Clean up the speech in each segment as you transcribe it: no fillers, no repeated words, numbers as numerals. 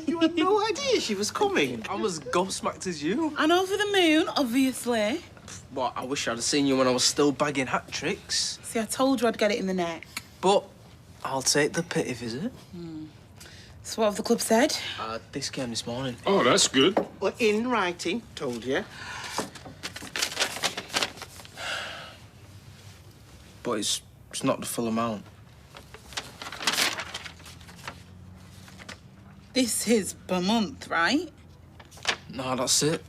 You had no idea she was coming. I'm as gobsmacked as you. And over the moon, obviously. Well, I wish I'd have seen you when I was still bagging hat tricks. See, I told you I'd get it in the neck. But I'll take the pity visit. So what have the club said? This came this morning. Oh, that's good. Well, in writing, told you. But it's not the full amount. This is per month, right? No, that's it.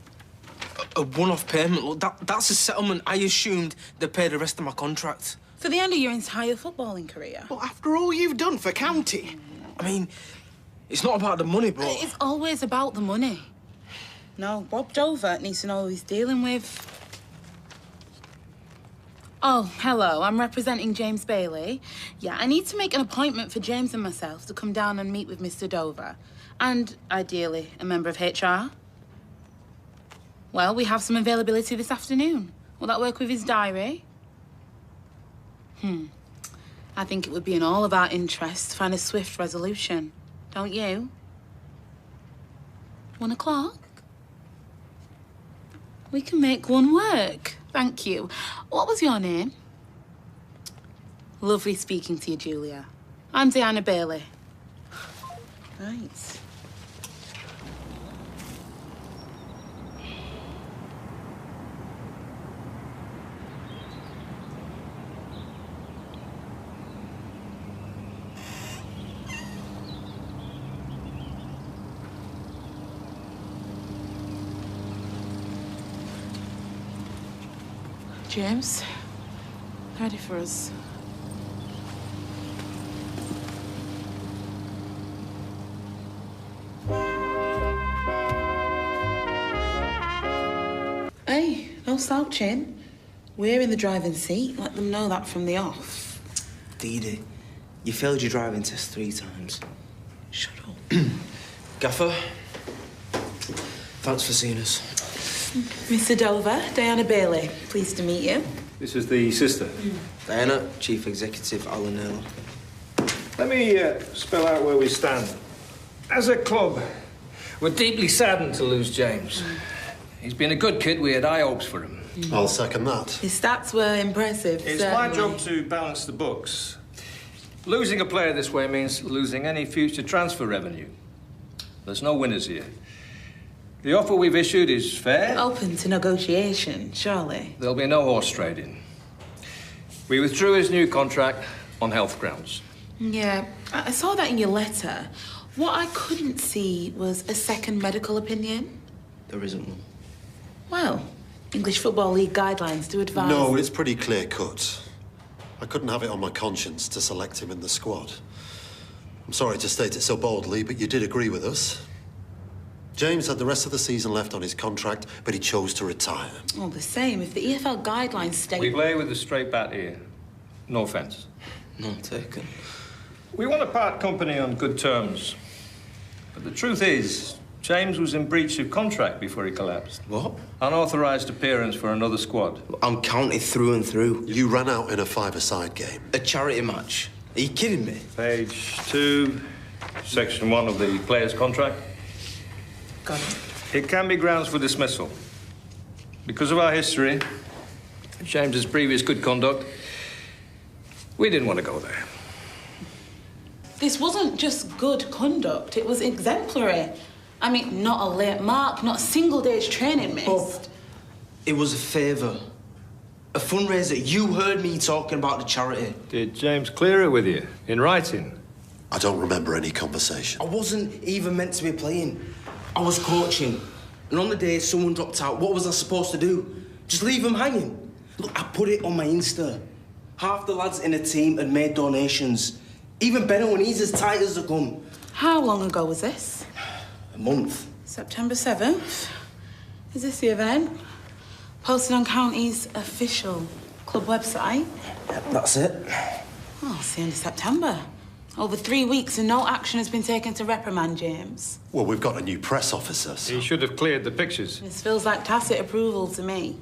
A one-off payment. Look, that's a settlement. I assumed they paid the rest of my contract. For the end of your entire footballing career? Well, after all you've done for county. I mean, it's not about the money, but... It's always about the money. No, Bob Dover needs to know who he's dealing with. Oh, hello, I'm representing James Bailey. Yeah, I need to make an appointment for James and myself to come down and meet with Mr. Dover. And, ideally, a member of HR. Well, we have some availability this afternoon. Will that work with his diary? I think it would be in all of our interest to find a swift resolution. Don't you? 1 o'clock? We can make one work. Thank you. What was your name? Lovely speaking to you, Julia. I'm Diana Bailey. Right. James, ready for us? Hey, no slouching. We're in the driving seat. Let them know that from the off. Dee-Dee, you failed your driving test 3 times. Shut up. Gaffer, thanks for seeing us. Mr. Dover, Diana Bailey. Pleased to meet you. This is the sister. Diana, Chief Executive, Alan Earl. Let me spell out where we stand. As a club, we're deeply saddened to lose James. He's been a good kid. We had high hopes for him. I'll second that. His stats were impressive, It's my job to balance the books. Losing a player this way means losing any future transfer revenue. There's no winners here. The offer we've issued is fair. Open to negotiation, surely. There'll be no horse trading. We withdrew his new contract on health grounds. Yeah, I saw that in your letter. What I couldn't see was a second medical opinion. There isn't one. Well, English Football League guidelines do advise... No, it's pretty clear-cut. I couldn't have it on my conscience to select him in the squad. I'm sorry to state it so boldly, but you did agree with us. James had the rest of the season left on his contract, but he chose to retire. All the same, if the EFL guidelines state... We play with a straight bat here. No offence. None taken. We want to part company on good terms. But the truth is, James was in breach of contract before he collapsed. What? Unauthorised appearance for another squad. I'm counted through and through. You ran out in a 5-a-side game. A charity match. Are you kidding me? Page 2, section 1 of the player's contract. Got it. It can be grounds for dismissal. Because of our history, James's previous good conduct, we didn't want to go there. This wasn't just good conduct, it was exemplary. I mean, not a late mark, not a single day's training missed. It was a favour. A fundraiser. You heard me talking about the charity. Did James clear it with you, in writing? I don't remember any conversation. I wasn't even meant to be playing. I was coaching. And on the day someone dropped out, what was I supposed to do? Just leave them hanging? Look, I put it on my Insta. Half the lads in the team had made donations. Even Benno, when he's as tight as they come. How long ago was this? A month. September 7th. Is this the event? Posted on County's official club website. Yep, that's it. Oh, it's the end of September. Over 3 weeks and no action has been taken to reprimand James. Well, we've got a new press officer, so... He should have cleared the pictures. This feels like tacit approval to me.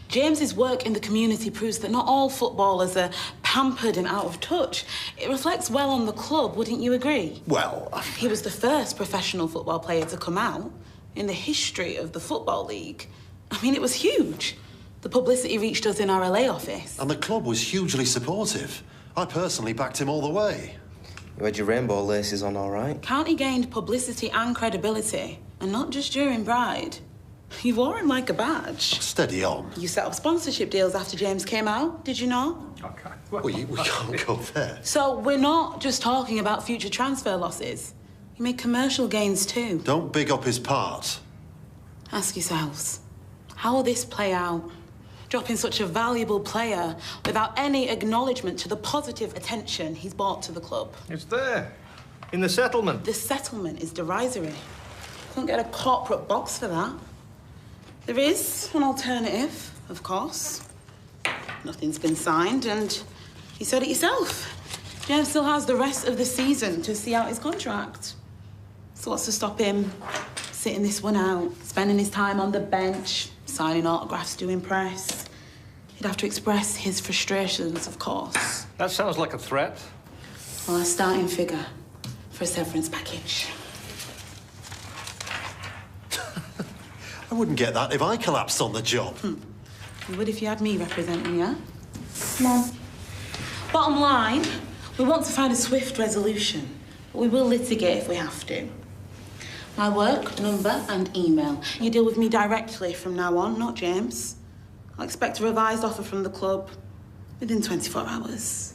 James's work in the community proves that not all footballers are pampered and out of touch. It reflects well on the club, wouldn't you agree? Well, He was the first professional football player to come out in the history of the Football League. I mean, it was huge. The publicity reached us in our LA office. and the club was hugely supportive. I personally backed him all the way. You had your rainbow laces on, all right? County gained publicity and credibility, and not just during Pride. You wore him like a badge. Steady on. You set up sponsorship deals after James came out, did you not? Okay. We can't go there. So we're not just talking about future transfer losses. You made commercial gains too. Don't big up his part. Ask yourselves, how will this play out? Dropping such a valuable player without any acknowledgement to the positive attention he's brought to the club. It's there, in the settlement. The settlement is derisory. Couldn't get a corporate box for that. There is an alternative, of course. Nothing's been signed, and you said it yourself. James still has the rest of the season to see out his contract. So what's to stop him sitting this one out, spending his time on the bench, signing autographs to impress? He'd have to express his frustrations, of course. That sounds like a threat. Well, our starting figure for a severance package. I wouldn't get that if I collapsed on the job. You would if you had me representing you. Come on. Bottom line, we want to find a swift resolution, but we will litigate if we have to. My work, number and email. You deal with me directly from now on, not James. I'll expect a revised offer from the club within 24 hours.